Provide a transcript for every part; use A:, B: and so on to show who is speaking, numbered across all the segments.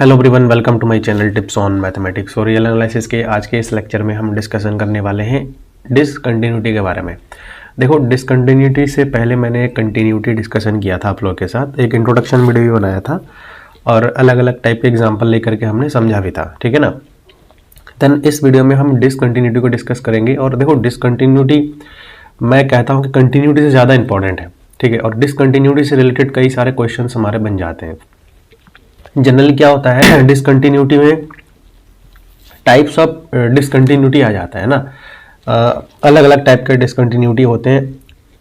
A: Hello everyone, welcome to my channel tips on mathematics. और real analysis के आज के इस लेक्चर में हम डिस्कशन करने वाले हैं डिसकंटिन्यूटी के बारे में। देखो, डिसकंटिन्यूटी से पहले मैंने कंटिन्यूटी डिस्कशन किया था आप लोगों के साथ, एक इंट्रोडक्शन वीडियो भी बनाया था और अलग अलग टाइप के एग्जाम्पल लेकर के हमने समझा भी था, ठीक है ना। देन इस वीडियो में हम डिसकंटिन्यूटी को डिस्कस करेंगे। और देखो, डिसकंटिन्यूटी मैं कहता हूँ कि कंटिन्यूटी से ज़्यादा इंपॉर्टेंट है, ठीक है। और डिसकंटिन्यूटी से रिलेटेड कई सारे क्वेश्चन हमारे बन जाते हैं। जनरली क्या होता है, डिसकंटिन्यूटी में टाइप्स ऑफ डिसकंटिन्यूटी आ जाता है ना, अलग अलग टाइप के डिसकंटिन्यूटी होते हैं,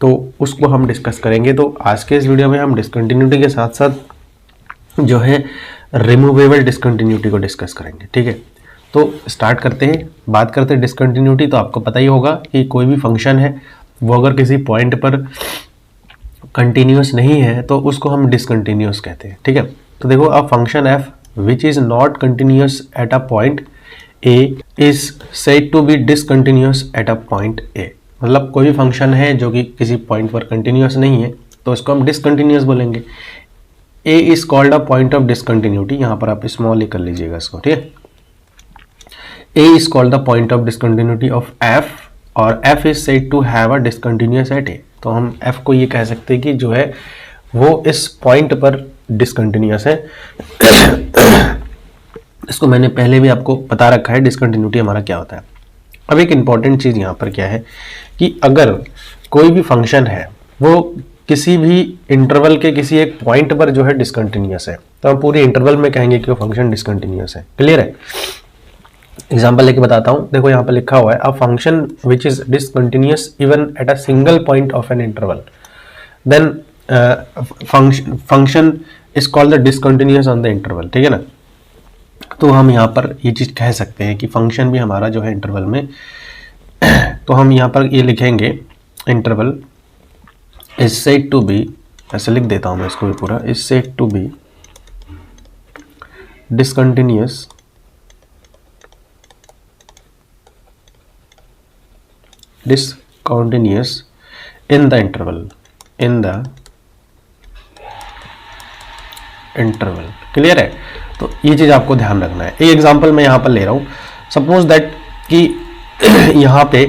A: तो उसको हम डिस्कस करेंगे। तो आज के इस वीडियो में हम डिसकंटिन्यूटी के साथ साथ जो है रिमूवेबल डिसकंटिन्यूटी को डिस्कस करेंगे, ठीक है। तो स्टार्ट करते हैं, बात करते हैं डिसकंटिन्यूटी। तो आपको पता ही होगा कि कोई भी फंक्शन है वो अगर किसी पॉइंट पर कंटिन्यूस नहीं है तो उसको हम डिसकंटिन्यूस कहते हैं, ठीक है। तो देखो, a function f which is not continuous at a point a is said to be discontinuous at a point a। मतलब कोई भी फंक्शन है जो कि किसी पॉइंट पर कंटिन्यूस नहीं है तो उसको हम डिसकंटिन्यूस बोलेंगे। a is called a point of discontinuity, यहाँ पर आप स्मॉल ही कर लीजिएगा इसको, ठीक है। a is called the point of discontinuity of f और f is said to have a discontinuous at a। तो हम f को ये कह सकते हैं कि जो है वो इस पॉइंट पर डिसकंटिन्यूस है। इसको मैंने पहले भी आपको बता रखा है डिसकंटिन्यूटी हमारा क्या होता है। अब एक इंपॉर्टेंट चीज यहाँ पर क्या है कि अगर कोई भी फंक्शन है वो किसी भी इंटरवल के किसी एक पॉइंट पर जो है डिसकंटिन्यूस है तो हम पूरे इंटरवल में कहेंगे कि वो फंक्शन डिसकंटिन्यूस है। क्लियर है? एग्जाम्पल लेके बताता हूँ। देखो, यहाँ पर लिखा हुआ है a function which is discontinuous even at a single point of an interval, then function is called the discontinuous on the interval, ठीक है ना। तो हम यहाँ पर ये चीज कह सकते हैं कि फंक्शन भी हमारा जो है इंटरवल में तो हम यहाँ पर ये लिखेंगे interval is said to be, ऐसे लिख देता हूं मैं इसको भी पूरा, is said to be discontinuous in the interval. Clear है? तो ये चीज आपको ध्यान रखना है। एक एग्जांपल मैं यहां पर ले रहा हूं, सपोज दैट कि यहां पे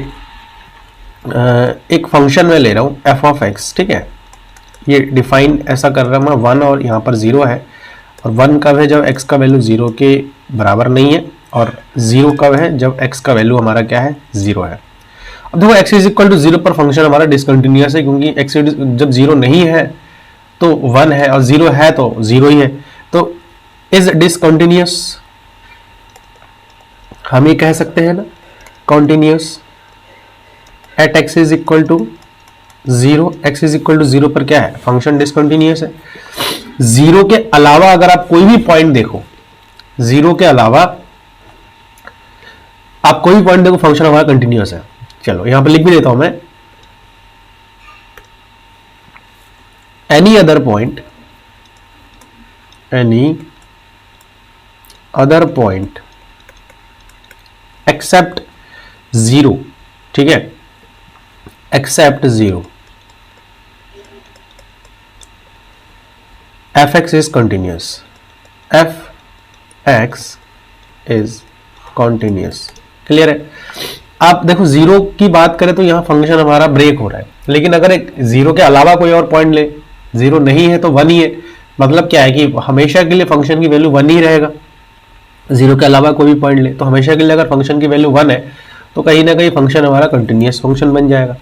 A: एक फंक्शन में ले रहा हूं एफ ऑफ एक्स, ठीक है। ये डिफाइन ऐसा कर रहा हूं मैं 1 और यहां पर 0 है, और 1 कब है जब x का वैल्यू 0 के बराबर नहीं है, और 0 कब है जब x का वैल्यू हमारा क्या है, 0 है। अब देखो, x इज इक्वल टू 0 पर फंक्शन हमारा डिसकंटिन्यूस है, क्योंकि x जब 0 नहीं है तो 1 है और 0 है तो 0 ही है। तो इज डिसकंटिन्यूस हम ये कह सकते हैं ना, continuous at x is equal to 0। x is equal to 0 पर क्या है, फंक्शन डिसकंटिन्यूस है। 0 के अलावा अगर आप कोई भी पॉइंट देखो, 0 के अलावा आप कोई भी पॉइंट देखो, फंक्शन हमारा कंटिन्यूस है। चलो यहां पर लिख भी देता हूं मैं, any other point except 0, ठीक है, except 0 fx is continuous, fx is continuous। Clear है? आप देखो, 0 की बात करें तो यहां फंक्शन हमारा ब्रेक हो रहा है, लेकिन अगर एक 0 के अलावा कोई और पॉइंट ले, 0 नहीं है तो 1 ही है, मतलब क्या है कि हमेशा के लिए फंक्शन की वैल्यू 1 ही रहेगा। 0 के अलावा कोई भी पॉइंट ले तो हमेशा के लिए अगर फंक्शन की वैल्यू 1 है तो कहीं ना कहीं फंक्शन हमारा कंटिन्यूस फंक्शन बन जाएगा,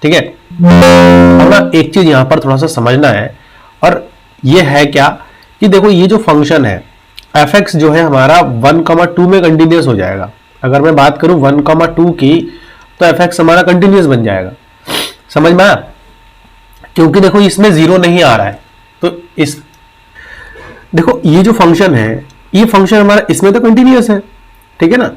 A: ठीक है। अब ना एक चीज यहां पर थोड़ा सा समझना है, और ये है क्या कि देखो, ये जो फंक्शन है fx जो है हमारा 1,2 में कंटिन्यूस हो जाएगा। अगर मैं बात करूं 1,2 की तो fx हमारा कंटिन्यूस बन जाएगा। समझ में आया? क्योंकि देखो, इसमें 0 नहीं आ रहा है, तो इस देखो ये जो फंक्शन है, ये फंक्शन हमारा इसमें तो कंटिन्यूस है, ठीक है ना,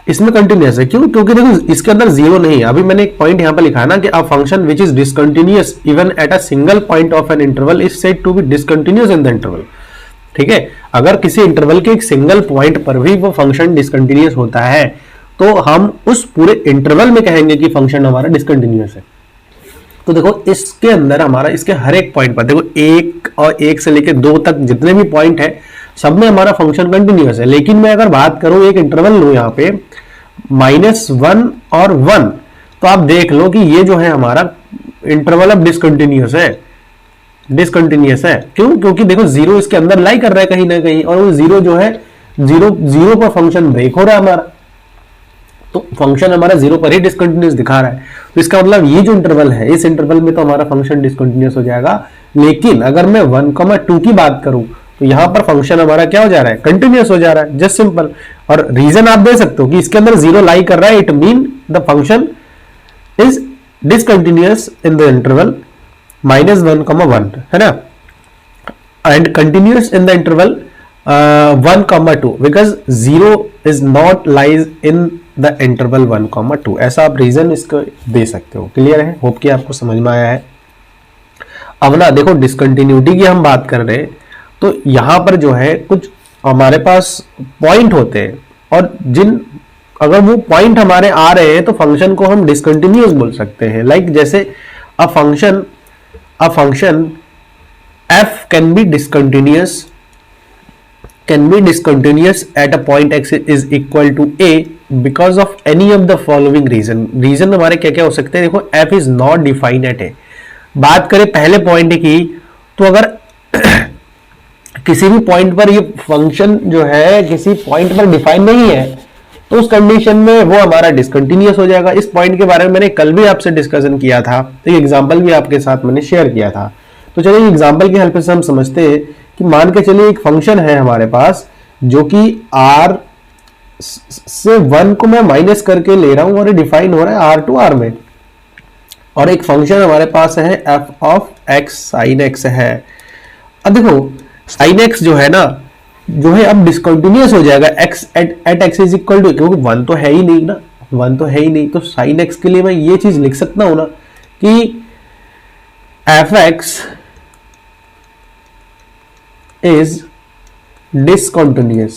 A: इसमें कंटिन्यूस है। क्यों? क्योंकि देखो इसके अंदर 0 नहीं है। अभी मैंने एक पॉइंट यहां पर लिखा है ना कि a function which is discontinuous even at a single point of an interval is said to be discontinuous in the interval, ठीक है। अगर किसी इंटरवल के एक सिंगल पॉइंट पर भी वो फंक्शन डिसकंटिन्यूस होता है तो हम उस पूरे इंटरवल में कहेंगे कि फंक्शन हमारा डिसकंटिन्यूस है। तो देखो, इसके अंदर हमारा इसके हर एक पॉइंट पर देखो, 1 और 1 से लेकर 2 तक जितने भी पॉइंट है सब में हमारा फंक्शन कंटिन्यूअस है। लेकिन मैं अगर बात करूं, एक इंटरवल लूं यहाँ पे -1 और 1, तो आप देख लो कि ये जो है हमारा इंटरवल अब डिसकंटिन्यूअस है, डिसकंटिन्यूअस है। क्यों? क्योंकि देखो जीरो इसके अंदर लाई कर रहा है कहीं ना कहीं, और वो जीरो जो है जीरो पर फंक्शन ब्रेक हो रहा है हमारा, तो फंक्शन हमारा जीरो पर ही डिसकंटिन्यूअस दिखा रहा है। तो इसका मतलब ये जो इंटरवल है, इस इंटरवल में तो हमारा फंक्शन डिसकंटिन्यूअस हो जाएगा। लेकिन अगर मैं 1,2 की बात करूं तो यहां पर फंक्शन हमारा क्या हो जा रहा है? कंटिन्यूअस हो जा रहा है, जस्ट सिंपल। और रीजन आप दे सकते हो कि इसके अंदर जीरो लाई कर रहा है, it mean the function is discontinuous in the interval -1,1, है ना, and continuous in the interval 1,2 because zero is not lies in the interval 1,2। ऐसा आप रीजन इसको दे सकते हो। क्लियर है? होप कि आपको समझ में आया है। अब ना देखो, डिसकंटिन्यूटी की हम बात कर रहे हैं, तो यहां पर जो है कुछ हमारे पास पॉइंट होते हैं, और जिन अगर वो पॉइंट हमारे आ रहे हैं तो फंक्शन को हम डिसकंटिन्यूअस बोल सकते हैं। लाइक जैसे a function f can be discontinuous at a point x is equal to a because of any of the following reason हमारे क्या क्या हो सकते हैं? देखो, f is not defined at a। बात करें पहले पॉइंट की, तो अगर किसी भी पॉइंट पर ये फंक्शन जो है किसी पॉइंट पर डिफाइन नहीं है, तो उस कंडीशन में वो हमारा डिसकंटिन्यूअस हो जाएगा। इस पॉइंट के बारे में मैंने कल भी आपसे डिस्कशन किया था, तो ये एग्जांपल भी आपके साथ मैंने शेयर किया था। तो चलिए एग्जांपल की हेल्प से हम समझते हैं कि मान के चलिए एक फंक्शन है हमारे पास जो कि r से 1 को मैं माइनस करके ले रहा हूं और ये डिफाइन हो रहा है r टू r में, और एक फंक्शन हमारे पास है f of x sin x है। अब देखो sin x जो है ना, जो है अब डिसकंटिन्यूअस हो जाएगा x at x is equal to, क्योंकि 1 तो है ही नहीं ना, 1 तो है ही नहीं। तो sin x के लिए मैं ये चीज लिख सकता हूं ना कि f(x) is discontinuous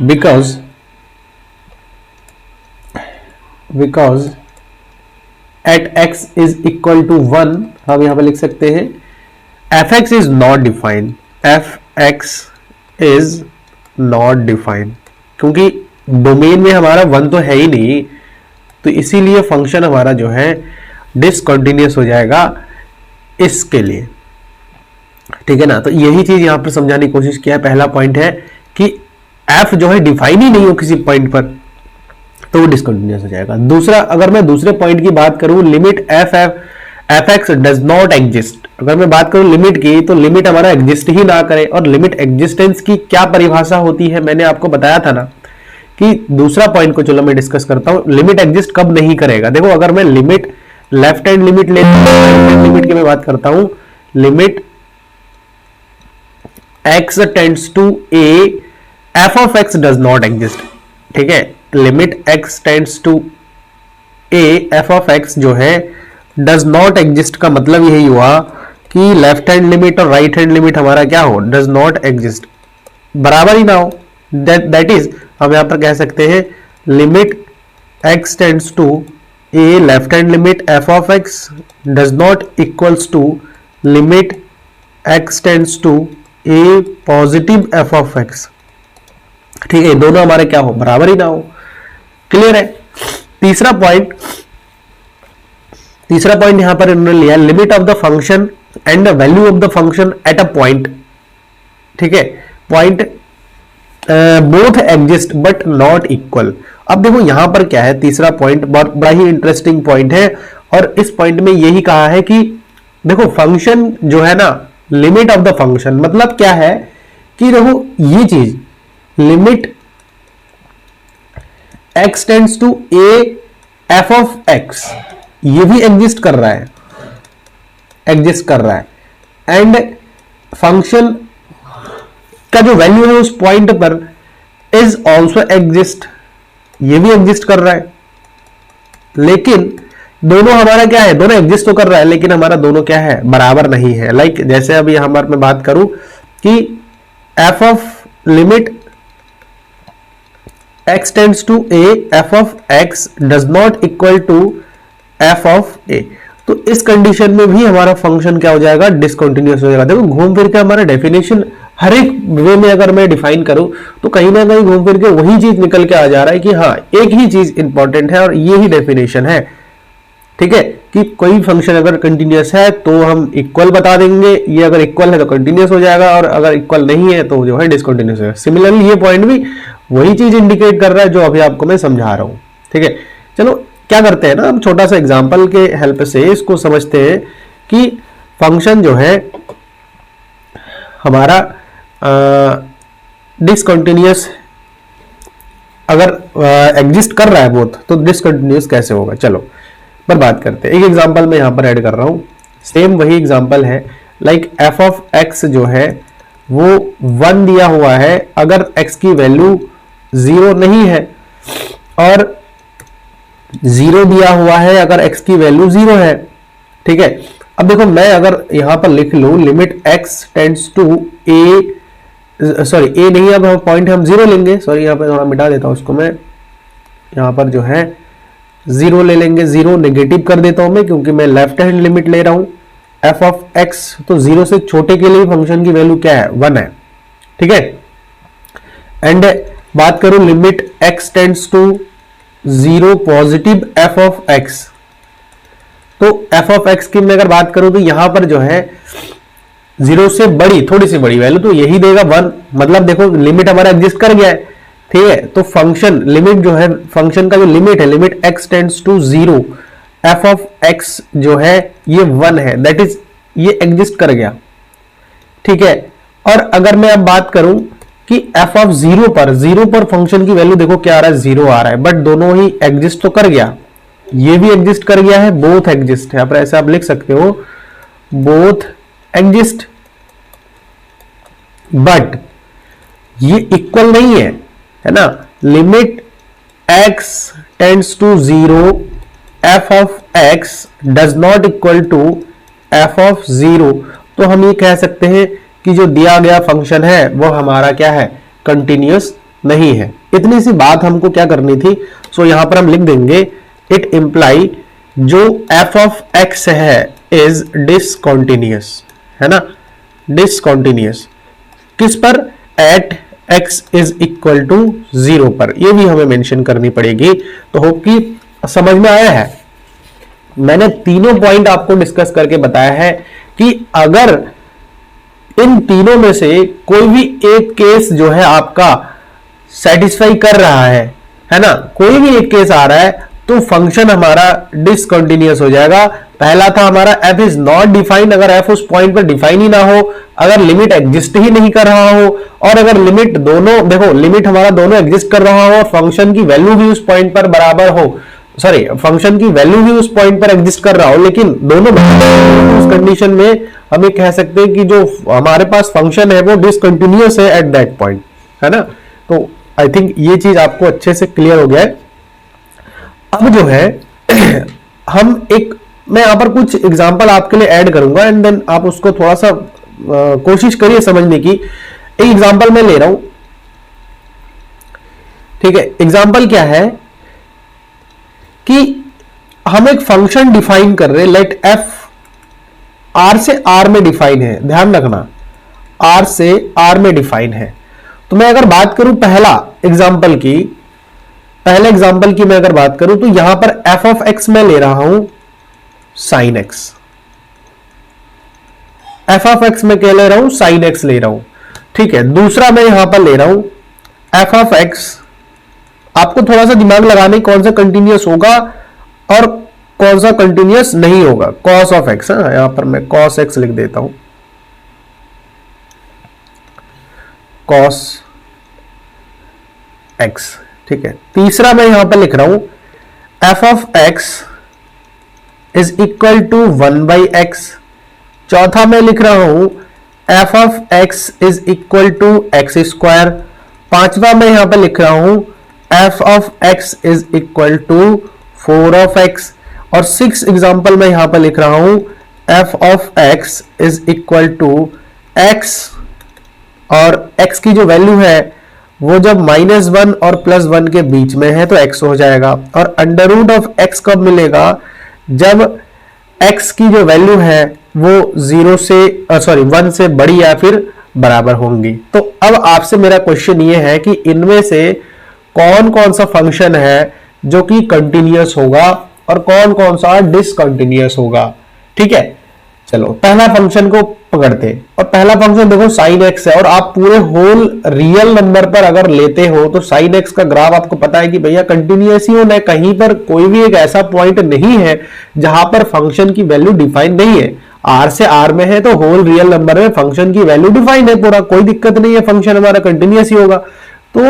A: because at x is equal to 1, हम यहां पर लिख सकते हैं f(x) is not defined, f(x) is not defined, क्योंकि डोमेन में हमारा 1 तो है ही नहीं, तो इसीलिए फंक्शन हमारा जो है डिसकंटिन्यूअस हो जाएगा इसके लिए। ठीक है ना? तो यही चीज यहां पर समझाने की कोशिश किया है। पहला पॉइंट है कि f जो है डिफाइन ही नहीं हो किसी पॉइंट पर, तो वो डिसकंटिन्यूअस हो जाएगा। दूसरा, अगर मैं दूसरे पॉइंट की बात करूं, limit f(x) does not exist, अगर मैं बात करूं लिमिट की, तो लिमिट हमारा एग्जिस्ट ही ना करे। और लिमिट एग्जिस्टेंस की क्या परिभाषा होती है, मैंने आपको बताया था ना कि दूसरा पॉइंट को चलो मैं डिस्कस करता हूं, लिमिट एग्जिस्ट कब नहीं करेगा। देखो, अगर मैं लिमिट लेफ्ट हैंड लिमिट लेता हूं, राइट हैंड लिमिट की मैं बात करता हूं, limit x tends to a, f of x does not exist. ठीक है, limit x tends to a, f of x जो है डज नॉट एग्जिस्ट का मतलब यही हुआ कि लेफ्ट हैंड लिमिट और राइट हैंड लिमिट हमारा क्या हो, डज नॉट एग्जिस्ट, बराबर ही ना हो। दैट इज हम यहां पर कह सकते हैं limit x tends to a, left hand limit f of x does not equals to limit x tends to a positive f of x। ठीक है, दोनों हमारे क्या हो, बराबर ही ना हो। क्लियर है? तीसरा पॉइंट यहां पर इन्होंने लिया limit of the function and the value of the function at a point. ठीक है, point both exist but not equal. अब देखो यहां पर क्या है, तीसरा पॉइंट बड़ा ही इंटरेस्टिंग पॉइंट है, और इस पॉइंट में यही कहा है कि देखो फंक्शन जो है ना, लिमिट ऑफ द फंक्शन मतलब क्या है कि देखो ये चीज limit x tends to a f of x, ये भी एग्जिस्ट कर रहा है, एंड फंक्शन का जो वैल्यू है उस पॉइंट पर इज ऑल्सो एग्जिस्ट, ये भी एग्जिस्ट कर रहा है। लेकिन दोनों हमारा क्या है, दोनों एग्जिस्ट तो कर रहा है, लेकिन हमारा दोनों क्या है, बराबर नहीं है। लाइक जैसे अभी यहां पर मैं बात करूं कि f of limit x tends to a, f of x does not equal to f of a। तो इस कंडीशन में भी हमारा फंक्शन क्या हो जाएगा, डिसकंटिन्यूअस हो जाएगा। देखो घूम फिर के हमारा डेफिनेशन हर एक वे में अगर मैं डिफाइन करूं तो कहीं ना कहीं घूम फिर के वही चीज निकल के आ जा रहा है कि हाँ एक ही चीज इंपॉर्टेंट है और ये ही डेफिनेशन है। ठीक है, कि कोई फंक्शन अगर कंटिन्यूअस है तो हम इक्वल बता देंगे, ये अगर इक्वल है तो कंटिन्यूअस हो जाएगा, और अगर इक्वल नहीं है तो जो है डिसकंटिन्यूअस है। सिमिलरली ये पॉइंट भी वही चीज इंडिकेट कर रहा है जो अभी आपको मैं समझा रहा हूं। ठीक है, चलो क्या करते हैं ना, हम छोटा सा एग्जांपल के हेल्प से इसको समझते हैं कि फंक्शन जो है हमारा डिसकंटिन्यूअस अगर एग्जिस्ट कर रहा है बोथ, तो डिसकंटिन्यूअस कैसे होगा, चलो पर बात करते हैं। एक एग्जांपल मैं यहां पर ऐड कर रहा हूं, सेम वही एग्जांपल है, लाइक एफ ऑफ एक्स जो है वो 1 दिया हुआ है अगर x की वैल्यू 0 नहीं है, और 0 दिया हुआ है अगर x की वैल्यू 0 है। ठीक है, अब देखो मैं अगर यहां पर लिख लूं limit x tends to a, sorry a नहीं, अब हम पॉइंट हम 0 लेंगे, सॉरी यहां पर थोड़ा मिटा देता हूं उसको मैं, यहां पर जो है 0 ले लेंगे, 0 नेगेटिव कर देता हूं मैं क्योंकि मैं लेफ्ट हैंड लिमिट ले रहा हूं। एफ ऑफ एक्स तो 0 से छोटे के लिए फंक्शन की वैल्यू क्या है, 1 है। ठीक है, एंड बात करूं limit x tends to 0 positive f of x, तो एफ ऑफ एक्स की मैं अगर बात करूं तो यहां पर जो है 0 से बड़ी, थोड़ी सी बड़ी वैल्यू तो यही देगा 1, मतलब देखो लिमिट हमारा एग्जिस्ट कर गया है। ठीक है, तो फंक्शन लिमिट जो है, फंक्शन का जो लिमिट है, limit x tends to 0 F of x जो है ये 1 है, दैट इज ये एग्जिस्ट कर गया। ठीक है, और अगर मैं अब बात करूं कि एफ ऑफ 0 पर फंक्शन की वैल्यू देखो क्या आ रहा है, 0 आ रहा है, बट दोनों ही एग्जिस्ट तो कर गया, ये भी एग्जिस्ट कर गया है, बोथ एग्जिस्ट है। आप ऐसा आप लिख सकते हो बोथ एग्जिस्ट, बट ये इक्वल नहीं है ना। Limit x tends to 0 F of x does not equal to f of 0, तो हम ये कह सकते हैं कि जो दिया गया फंक्शन है वो हमारा क्या है, कंटिन्यूअस नहीं है। इतनी सी बात हमको क्या करनी थी, सो यहां पर हम लिख देंगे इट इंप्लाई जो एफ ऑफ एक्स है इज डिसकंटिन्यूअस, है ना, डिसकंटिन्यूअस किस पर, at x is equal to 0 पर, ये भी हमें मेंशन करनी पड़ेगी। तो होप कि समझ में आया है। मैंने तीनों पॉइंट आपको डिस्कस करके बताया है कि अगर इन तीनों में से कोई भी एक केस जो है आपका सेटिस्फाई कर रहा है ना, कोई भी एक केस आ रहा है तो फंक्शन हमारा डिसकंटिन्यूअस हो जाएगा। पहला था हमारा f इज नॉट डिफाइंड, अगर f उस पॉइंट पर डिफाइन ही ना हो, अगर लिमिट एग्जिस्ट ही नहीं कर रहा हो, और अगर लिमिट दोनों, देखो लिमिट हमारा दोनों एग्जिस्ट कर रहा हो और फंक्शन की वैल्यू भी उस पॉइंट पर बराबर हो, सॉरी फंक्शन की वैल्यू भी उस पॉइंट पर एग्जिस्ट कर रहा हो, लेकिन दोनों उस कंडीशन में हम ये कह सकते हैं कि जो हमारे पास फंक्शन है वो डिसकंटिन्यूअस है एट दैट पॉइंट, है ना। तो आई थिंक ये चीज आपको अच्छे से क्लियर हो गया है। अब जो है हम एक, मैं यहां पर कुछ एग्जांपल आपके लिए ऐड करूंगा एंड देन आप उसको थोड़ा सा कोशिश करिए समझने की। एक एग्जांपल मैं ले रहा हूं, ठीक है। एग्जांपल क्या है कि हम एक फंक्शन डिफाइन कर रहे हैं, लेट एफ आर से आर में डिफाइन है, ध्यान रखना आर से आर में डिफाइन है। तो मैं अगर बात करूं पहले एग्जांपल की मैं अगर बात करूं तो यहां पर एफ ऑफ एक्स में ले रहा हूं sine x, F of x में क्या ले रहा हूं, साइन एक्स ले रहा हूं, ठीक है। दूसरा मैं यहां पर ले रहा हूं एफ ऑफ एक्स, आपको थोड़ा सा दिमाग लगाने कौन सा कंटिन्यूअस होगा और कौन सा कंटिन्यूअस नहीं होगा, कॉस ऑफ एक्स, यहां पर मैं कॉस एक्स लिख देता हूं, कॉस एक्स, ठीक है। तीसरा मैं यहां पर लिख रहा हूं f of x is equal to 1/x। चौथा मैं लिख रहा हूं f of x is equal to x square. पांचवा मैं यहां पर लिख रहा हूं f of x is equal to 4 और 6 एग्जाम्पल मैं यहां पर लिख रहा हूं f of x is equal to x, और x की जो वैल्यू है वो जब -1 और +1 के बीच में है तो x हो जाएगा, और अंडर रूट ऑफ x कब मिलेगा, जब x की जो वैल्यू है वो 1 से बड़ी या फिर बराबर होंगी। तो अब आपसे मेरा क्वेश्चन ये है कि इनमें से कौन कौन सा फंक्शन है जो कि कंटिन्यूअस होगा और कौन कौन सा डिसकंटिन्यूअस होगा। ठीक है, चलो पहला फंक्शन को पकड़ते हैं। और पहला फंक्शन देखो साइन एक्स है, और आप पूरे होल रियल नंबर पर अगर लेते हो तो साइन एक्स का ग्राफ आपको पता है कि भैया कंटिन्यूअस ही होना है, कहीं पर कोई भी एक ऐसा पॉइंट नहीं है जहां पर फंक्शन की वैल्यू डिफाइन नहीं है। आर से आर में है तो होल रियल नंबर में फंक्शन की वैल्यू डिफाइन है पूरा, कोई दिक्कत नहीं है, फंक्शन हमारा कंटिन्यूअस ही होगा। तो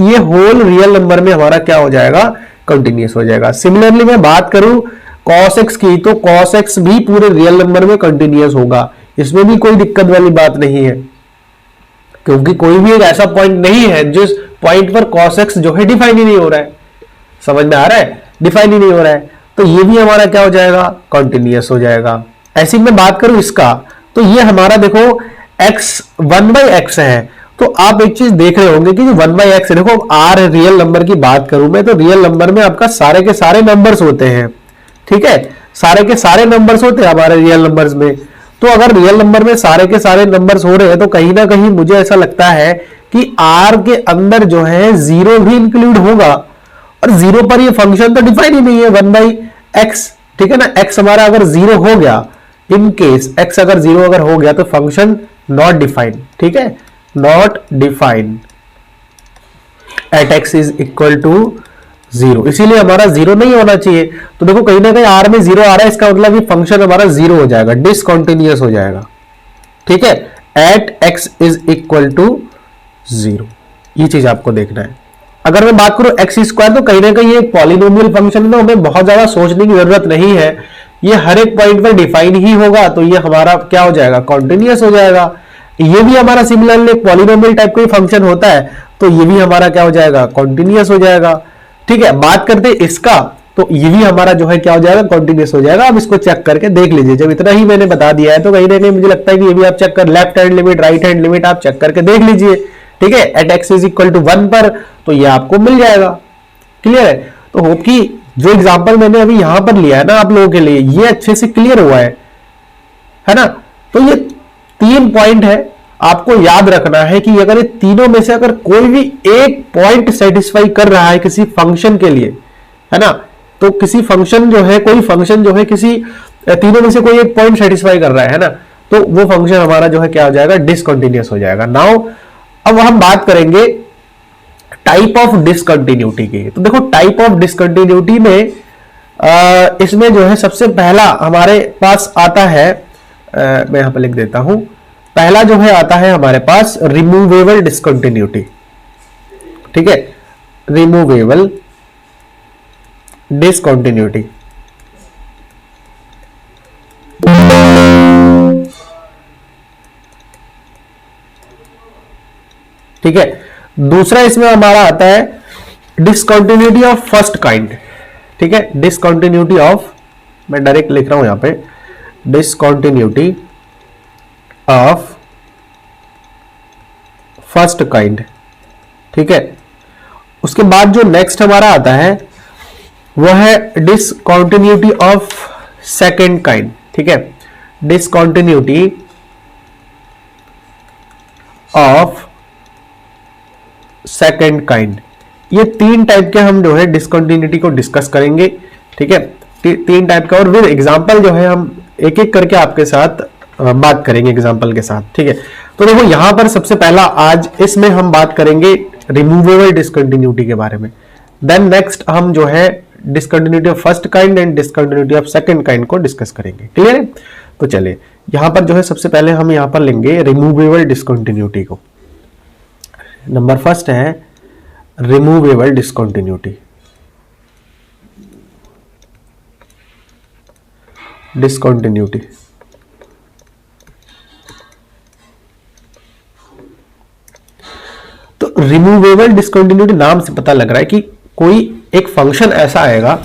A: ये होल रियल नंबर में हमारा क्या हो जाएगा, कंटिन्यूअस हो जाएगा। सिमिलरली मैं बात करूं cos x की, तो cos x भी पूरे रियल नंबर में कंटिन्यूअस होगा, इसमें भी कोई दिक्कत वाली बात नहीं है, क्योंकि कोई भी एक ऐसा पॉइंट नहीं है जिस पॉइंट पर cos x जो है डिफाइन ही नहीं हो रहा है। समझ में आ रहा है, डिफाइन ही नहीं हो रहा है, तो ये भी हमारा क्या हो जाएगा, कंटिन्यूअस हो जाएगा। ऐसी मैं बात करूं इसका, तो ये हमारा देखो x 1/x है। तो आप एक चीज देख रहे होंगे कि जो 1/x है, देखो आर रियल नंबर की बात करूं मैं, तो रियल नंबर में आपका सारे के सारे नंबर्स होते हैं। ठीक है, सारे के सारे नंबर्स होते हैं हमारे रियल नंबर्स में। तो अगर रियल नंबर में सारे के सारे नंबर्स हो रहे हैं तो कहीं ना कहीं मुझे ऐसा लगता है कि आर के अंदर जो है जीरो भी इंक्लूड होगा, और जीरो पर ये फंक्शन तो डिफाइन ही नहीं है 1/x। ठीक है ना, x हमारा अगर जीरो हो गया, इन केस x अगर जीरो अगर हो गया तो फंक्शन नॉट डिफाइंड। ठीक है, not defined at x is equal to 0, इसीलिए हमारा जीरो नहीं होना चाहिए। तो देखो कहीं ना कहीं आर में जीरो आ रहा है, इसका मतलब ये फंक्शन हमारा जीरो हो जाएगा, डिसकंटिन्यूअस हो जाएगा। ठीक है, at x is equal to 0, ये चीज आपको देखना है। अगर मैं बात करूं एक्स स्क्वायर, तो कहीं ना कहीं एक पॉलिनोमियल फंक्शन में हमें बहुत ज्यादा सोचने की जरूरत नहीं है, ये हर एक पॉइंट पर डिफाइन ही होगा, तो ये हमारा क्या हो जाएगा, कॉन्टिन्यूअस हो जाएगा। ये भी हमारा सिमिलरली पॉलिनोमियल टाइप का फंक्शन होता है, तो ये भी हमारा क्या हो जाएगा, कॉन्टिन्यूअस हो जाएगा। ठीक है, बात करते हैं इसका, तो ये भी हमारा जो है क्या हो जाएगा, कॉन्टिन्यूअस हो जाएगा। अब इसको चेक करके देख लीजिए, जब इतना ही मैंने बता दिया है तो कहीं ना कहीं मुझे लगता है कि ये भी आप चेक कर, left hand limit right hand limit आप चेक करके देख लीजिए। ठीक है, at x is equal to 1 पर तो ये आपको मिल जाएगा। क्लियर है, तो होप कि जो एग्जांपल मैंने अभी यहां पर लिया है ना आप लोगों के लिए, ये अच्छे से क्लियर हुआ है ना। तो ये 3 पॉइंट है, आपको याद रखना है कि अगर ये तीनों में से अगर कोई भी एक पॉइंट सेटिस्फाई कर रहा है किसी फंक्शन के लिए, है ना, तो किसी फंक्शन जो है, कोई फंक्शन जो है किसी तीनों में से कोई एक पॉइंट सेटिस्फाई कर रहा है ना, तो वो फंक्शन हमारा जो है क्या हो जाएगा, डिसकंटिन्यूअस हो जाएगा। नाउ अब हम बात करेंगे टाइप ऑफ डिसकंटिन्यूटी की। तो देखो टाइप ऑफ डिसकंटिन्यूटी में इसमें जो है सबसे पहला हमारे पास आता है, मैं यहां पर लिख देता हूं, पहला जो है आता है हमारे पास रिमूवेबल डिसकंटिन्यूटी। ठीक है, रिमूवेबल डिसकंटिन्यूटी। ठीक है, दूसरा इसमें हमारा आता है डिसकंटिन्यूटी ऑफ फर्स्ट काइंड। ठीक है, डिसकंटिन्यूटी ऑफ, मैं डायरेक्ट लिख रहा हूं यहां पे, डिसकंटिन्यूटी ऑफ फर्स्ट काइंड। ठीक है, उसके बाद जो नेक्स्ट हमारा आता है वो है डिसकंटिन्यूटी ऑफ सेकंड काइंड। ठीक है, डिसकंटिन्यूटी ऑफ सेकंड काइंड। ये 3 टाइप के हम जो है डिसकंटिन्यूटी को डिस्कस करेंगे। ठीक है, 3 टाइप का, और विद एग्जांपल जो है हम एक एक करके आपके साथ बात करेंगे एग्जांपल के साथ। ठीक है, तो देखो यहां पर सबसे पहला आज इसमें हम बात करेंगे रिमूवेबल डिसकंटिन्यूटी के बारे में। देन नेक्स्ट हम जो है discontinuity of first kind and discontinuity of second kind को डिस्कस करेंगे। क्लियर है, तो चलिए यहां पर जो है सबसे पहले हम यहां पर लेंगे रिमूवेबल डिसकंटिन्यूटी को। नंबर फर्स्ट है रिमूवेबल डिसकंटिन्यूटी। डिसकंटिन्यूटी तो रिमूवेबल डिसकंटिन्यूटी नाम से पता लग रहा है कि कोई एक फंक्शन ऐसा आएगा,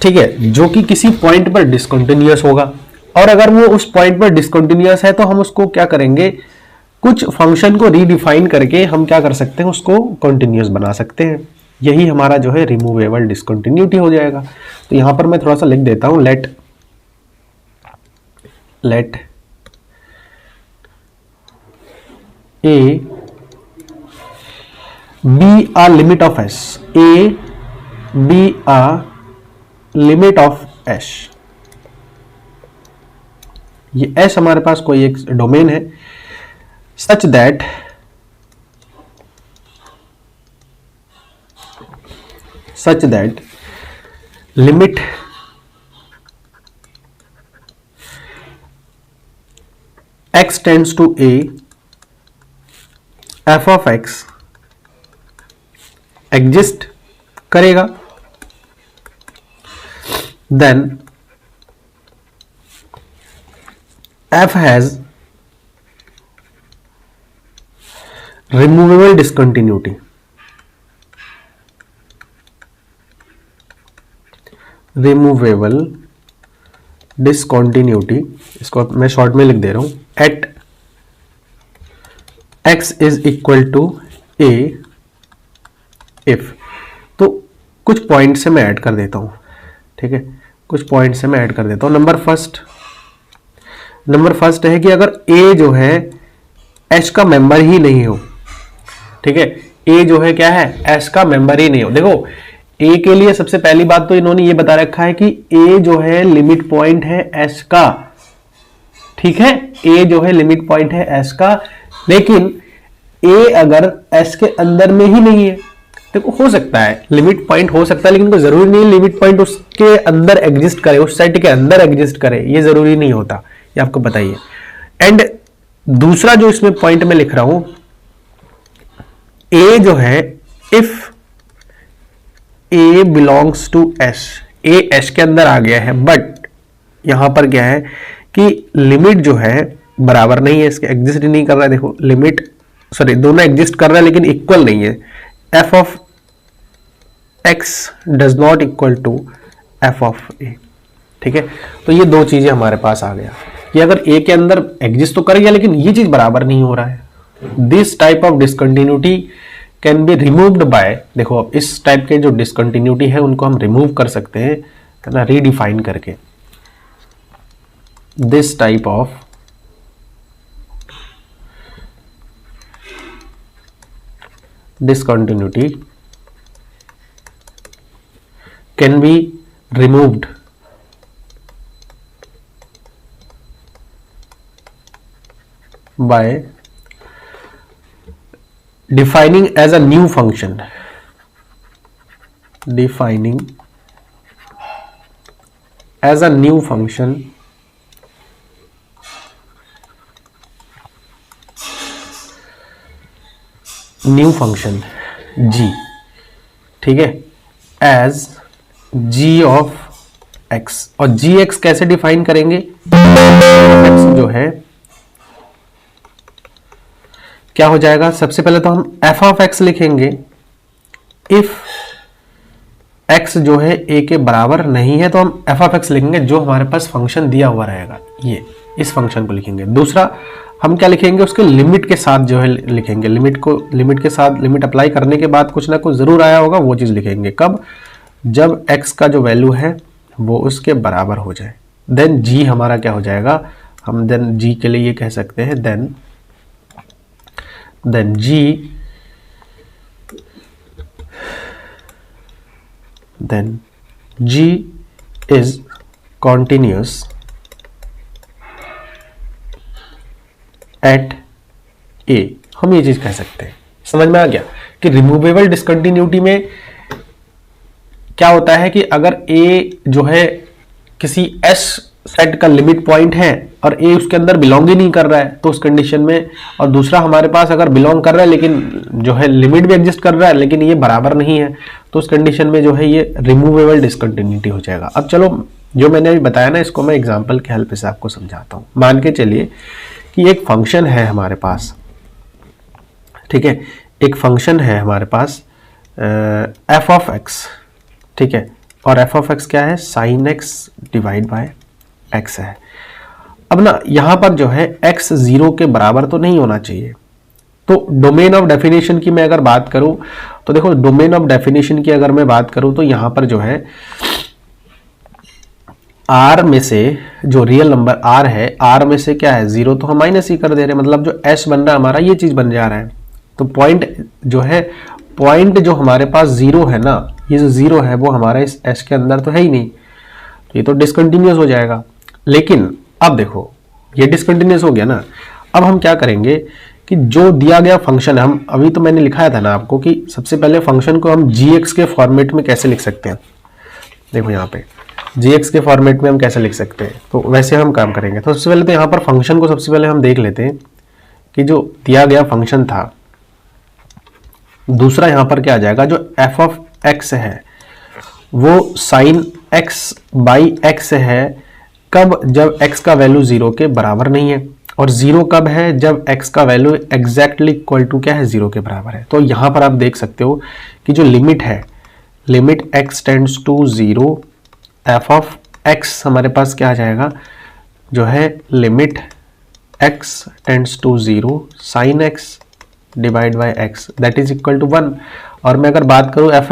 A: ठीक है, जो कि किसी पॉइंट पर डिसकंटिन्यूअस होगा, और अगर वो उस पॉइंट पर डिसकंटिन्यूअस है तो हम उसको क्या करेंगे, कुछ फंक्शन को रीडिफाइन करके हम क्या कर सकते हैं, उसको कंटिन्यूअस बना सकते हैं। यही हमारा जो है रिमूवेबल डिसकंटिन्यूटी हो जाएगा। तो यहां पर मैं थोड़ा सा लिख देता हूं, late let a be a limit of s, a be a limit of s। ये s हमारे पास कोई एक डोमेन है such that limit x tends to a, f of x exist करेगा, then f has removable discontinuity, removable discontinuity, इसको मैं short में लिख दे रहा हूं, at x is equal to a if. तो कुछ पॉइंट से मैं ऐड कर देता हूं, ठीक है, कुछ पॉइंट से मैं ऐड कर देता हूं। नंबर फर्स्ट है कि अगर a जो है h का मेंबर ही नहीं हो, ठीक है, a जो है क्या है, h का मेंबर ही नहीं हो। देखो a के लिए सबसे पहली बात तो इन्होंने ये बता रखा है कि a जो है लिमिट पॉइंट है h का, ठीक है, a जो है लिमिट पॉइंट है h का, लेकिन a अगर s के अंदर में ही नहीं है, देखो हो सकता है लिमिट पॉइंट हो सकता है, लेकिन कोई जरूरी नहीं लिमिट पॉइंट उसके अंदर एग्जिस्ट करे, उस सेट के अंदर एग्जिस्ट करे, ये जरूरी नहीं होता, ये आपको बताइए। एंड दूसरा जो इसमें पॉइंट में लिख रहा हूं, a जो है if a belongs to s, a s के अंदर आ गया है, बट यहां पर क्या है कि लिमिट जो है बराबर नहीं है, इसके एग्जिस्ट नहीं कर रहा है। देखो लिमिट दोनों एग्जिस्ट कर रहा है लेकिन इक्वल नहीं है, f of x does not equal to f of a, ठीक है। तो ये दो चीजें हमारे पास आ गया कि अगर a के अंदर एग्जिस्ट तो कर गया लेकिन ये चीज बराबर नहीं हो रहा है। This type of discontinuity can be removed by, देखो अब इस टाइप के जो डिसकंटिन्यूटी है उनको हम रिमूव कर सकते हैं, है ना, रीडिफाइन करके। This type of discontinuity can be removed by defining as a new function, defining as a new function new function g, ठीक है, एज g ऑफ x। और gx कैसे डिफाइन करेंगे, x जो है क्या हो जाएगा, सबसे पहले तो हम f ऑफ x लिखेंगे इफ x जो है a के बराबर नहीं है, तो हम f ऑफ x लिखेंगे जो हमारे पास फंक्शन दिया हुआ रहेगा, ये इस फंक्शन को लिखेंगे। दूसरा हम क्या लिखेंगे, उसके लिमिट के साथ जो है लिखेंगे, लिमिट के साथ लिमिट अप्लाई करने के बाद कुछ ना कुछ जरूर आया होगा, वो चीज लिखेंगे कब, जब x का जो वैल्यू है वो उसके बराबर हो जाए। देन g हमारा क्या हो जाएगा, हम देन g के लिए ये कह सकते हैं, then g is continuous at a, हम ये चीज कह सकते हैं। समझ में आ गया कि रिमूवेबल डिसकंटिन्यूटी में क्या होता है कि अगर a जो है किसी s सेट का लिमिट पॉइंट है और a उसके अंदर बिलोंग ही नहीं कर रहा है, तो उस कंडीशन में, और दूसरा हमारे पास अगर बिलोंग कर रहा है लेकिन जो है लिमिट भी एग्जिस्ट कर रहा है लेकिन ये बराबर नहीं है, तो उस कंडीशन में जो है ये रिमूवेबल डिसकंटिन्यूटी हो जाएगा। अब चलो जो मैंने अभी बताया ना, इसको मैं एग्जाम्पल के हेल्प से आपको समझाता हूँ। मान के चलिए कि एक फंक्शन है हमारे पास, ठीक है, एक फंक्शन है हमारे पास f ऑफ x, ठीक है, और f ऑफ x क्या है, sin x divide by x है। अब ना यहां पर जो है x 0 के बराबर तो नहीं होना चाहिए, तो डोमेन ऑफ डेफिनेशन की मैं अगर बात करूं तो देखो डोमेन ऑफ डेफिनेशन की अगर मैं बात करूं तो यहां पर जो है आर में से जो रियल नंबर आर है, आर में से क्या है 0, तो हम माइनस ही कर दे रहे हैं, मतलब जो एस बन रहा है हमारा ये चीज बन जा रहा है। तो पॉइंट जो है, पॉइंट जो हमारे पास 0 है ना, ये जो 0 है वो हमारा इस एस के अंदर तो है ही नहीं, तो ये तो डिसकंटिन्यूअस हो जाएगा। लेकिन अब देखो ये डिसकंटिन्यूअस हो गया ना, अब हम क्या करेंगे कि जो दिया गया फंक्शन है, हम अभी तो मैंने लिखाया था ना आपको कि सबसे पहले फंक्शन को हम gx के फॉर्मेट में कैसे लिख सकते हैं। देखो यहाँ पे gx के फॉर्मेट में हम कैसे लिख सकते हैं, तो वैसे हम काम करेंगे। तो सबसे पहले तो यहाँ पर फंक्शन को सबसे पहले हम देख लेते हैं कि जो दिया गया फंक्शन था, दूसरा यहाँ पर क्या आ जाएगा, जो एफ ऑफ एक्स है वो साइन एक्स बाई एक्स है, कब, जब x का वैल्यू 0 के बराबर नहीं है, और 0 कब है, जब x का वैल्यू एग्जैक्टली इक्वल टू क्या है 0 के बराबर है। तो यहां पर आप देख सकते हो कि जो लिमिट है, limit x tends to 0 F of x हमारे पास क्या आ जाएगा, जो है limit x tends to 0 sine x divide by x that is equal to 1। और मैं अगर बात करूं एफ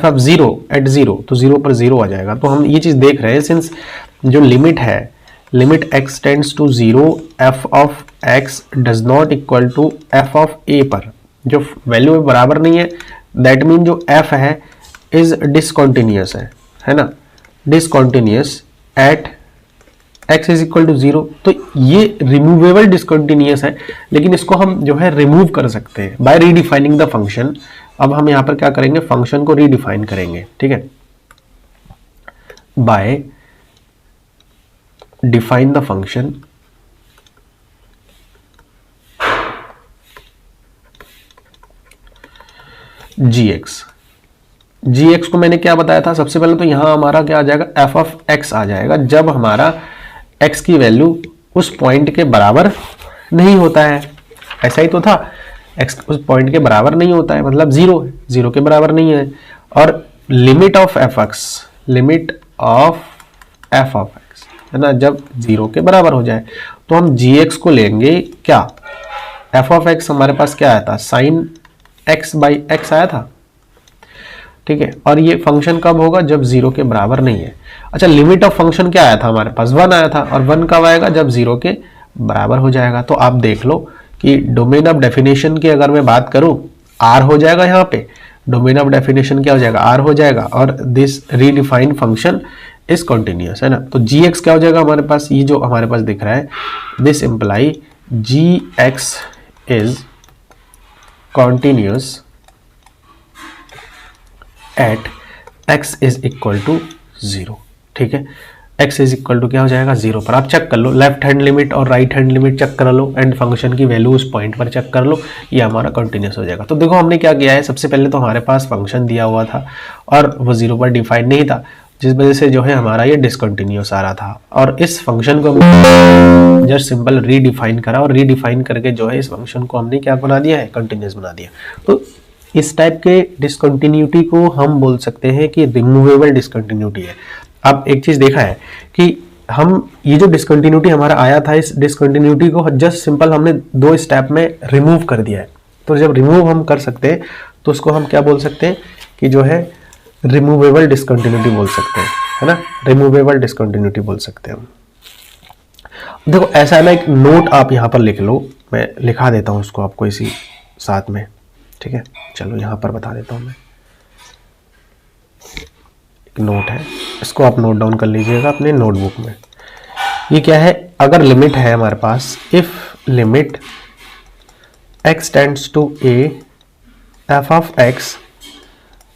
A: ऑफ 0 एट 0, तो 0 पर 0 आ जाएगा। तो हम ये चीज देख रहे हैं, सिंस जो लिमिट है, limit x tends to 0 F of x does not equal to f of a पर जो वैल्यू बराबर नहीं है, दैट मीन जो f है इज डिसकंटिन्यूअस है ना, discontinuous at x is equal to 0। तो ये रिमूवेबल डिसकंटिन्यूअस है, लेकिन इसको हम जो है रिमूव कर सकते हैं बाय रीडिफाइनिंग द फंक्शन। अब हम यहां पर क्या करेंगे, फंक्शन को रीडिफाइन करेंगे, ठीक है, bye define the function gx को मैंने क्या बताया था, सबसे पहले तो यहां हमारा क्या आ जाएगा, f ऑफ x आ जाएगा जब हमारा x की वैल्यू उस पॉइंट के बराबर नहीं होता है। ऐसा ही तो था, x उस पॉइंट के बराबर नहीं होता है, मतलब 0 के बराबर नहीं है। और limit of F x, limit of F of है ना, जब 0 के बराबर हो जाए, तो हम gx को लेंगे क्या, f ऑफ x हमारे पास क्या आया था, साइन x बाई x आया था, ठीक है। और ये फंक्शन कब होगा, जब 0 के बराबर नहीं है। अच्छा, लिमिट ऑफ फंक्शन क्या आया था हमारे पास, 1 आया था, और 1 कब आएगा, जब 0 के बराबर हो जाएगा। तो आप देख लो कि डोमेन ऑफ डेफिनेशन की अगर मैं बात करूं, r हो जाएगा, यहाँ पे डोमेन ऑफ डेफिनेशन क्या हो जाएगा, r हो जाएगा, और this redefined function is continuous, है ना। तो gx क्या हो जाएगा हमारे पास, ये जो हमारे पास दिख रहा है, this imply gx is continuous at x is equal to 0, ठीक है। x इज इक्वल टू क्या हो जाएगा 0 पर। आप चेक कर लो, लेफ्ट हैंड लिमिट और राइट हैंड लिमिट चेक कर लो, एंड फंक्शन की वैल्यू उस पॉइंट पर चेक कर लो, ये हमारा कंटिन्यूअस हो जाएगा। तो देखो हमने क्या किया है, सबसे पहले तो हमारे पास फंक्शन दिया हुआ था और वो 0 पर डिफाइन नहीं था, जिस वजह से जो है हमारा ये डिसकंटिन्यूअस आ रहा था। और इस फंक्शन को हमने जस्ट सिंपल रीडिफाइन करा, और रीडिफाइन करके जो है इस फंक्शन को हमने क्या बना दिया है, कंटिन्यूअस बना दिया। तो इस टाइप के डिसकंटिन्यूटी को हम बोल सकते हैं कि रिमूवेबल डिसकंटिन्यूटी है। अब एक चीज देखा है कि हम ये जो डिसकंटिन्यूटी हमारा आया था, इस डिसकंटिन्यूटी को जस्ट सिंपल हमने 2 स्टेप में रिमूव कर दिया है। तो जब रिमूव हम कर सकते हैं तो उसको हम क्या बोल सकते हैं कि जो है रिमूवेबल डिसकंटिन्यूटी बोल सकते हैं, है ना, रिमूवेबल डिसकंटिन्यूटी बोल सकते हैं हम। देखो ऐसा है ना, एक नोट आप यहाँ पर लिख लो, मैं लिखा देता हूँ उसको आपको इसी साथ में, ठीक है। चलो यहाँ पर बता देता हूँ मैं, एक नोट है, इसको आप नोट डाउन कर लीजिएगा अपने नोटबुक में। ये क्या है, अगर लिमिट है हमारे पास, if limit x tends to a f of x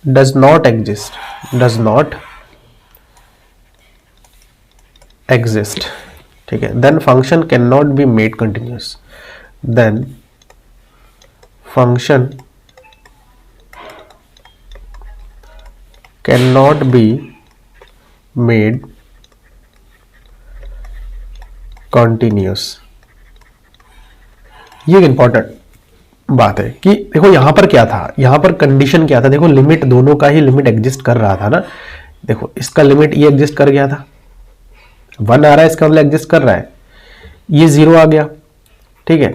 A: does not exist, ठीक है, then function cannot be made continuous, then function cannot be made continuous। ये इंपॉर्टेंट बात है कि देखो यहां पर क्या था, यहां पर कंडीशन क्या था, देखो लिमिट दोनों का ही लिमिट एग्जिस्ट कर रहा था ना। देखो इसका लिमिट ये एग्जिस्ट कर गया था, 1 आ रहा है, इसका मतलब एग्जिस्ट कर रहा है, ये 0 आ गया, ठीक है।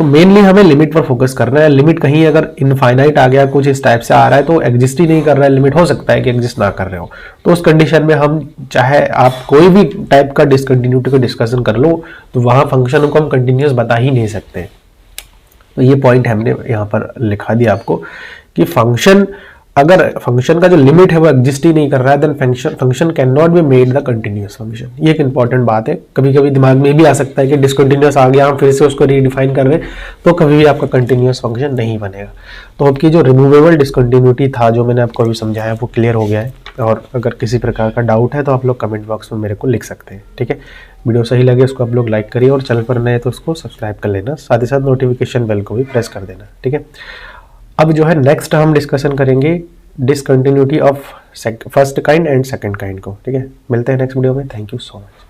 A: तो मेनली हमें लिमिट पर फोकस करना है। लिमिट कहीं अगर इनफाइनाइट आ गया, कुछ इस टाइप से आ रहा है, तो एग्जिस्ट ही नहीं कर रहा है, लिमिट हो सकता है कि एग्जिस्ट ना कर रहे हो, तो उस कंडीशन में हम चाहे आप कोई भी टाइप का डिसकंटिन्यूटी को डिस्कशन कर लो, तो वहां फंक्शन को हम कंटिन्यूस बता ही नहीं सकते। तो ये पॉइंट हमने यहाँ पर लिखा दिया आपको कि फंक्शन, अगर फंक्शन का जो लिमिट है वो एग्जिस्ट ही नहीं कर रहा है, then function can not be made the continuous function. ये एक इंपॉर्टेंट बात है। कभी कभी दिमाग में भी आ सकता है कि डिसकंटिन्यूअस आ गया, हम फिर से उसको रीडिफाइन कर रहे हैं, तो कभी भी आपका कंटिन्यूअस फंक्शन नहीं बनेगा। तो आपकी जो रिमूवेबल डिसकंटिन्यूटी था, जो मैंने आपको अभी समझाया, वो क्लियर हो गया है। और अगर किसी प्रकार का डाउट है तो आप लोग कमेंट बॉक्स में मेरे को लिख सकते हैं, ठीक है। वीडियो सही लगे उसको आप लोग लाइक करिए, और चैनल पर नए तो उसको सब्सक्राइब कर लेना, साथ ही साथ नोटिफिकेशन बेल को भी प्रेस कर देना, ठीक है। अब जो है नेक्स्ट हम डिस्कशन करेंगे discontinuity of first kind and second kind को, ठीक है। मिलते हैं नेक्स्ट वीडियो में। Thank you so much.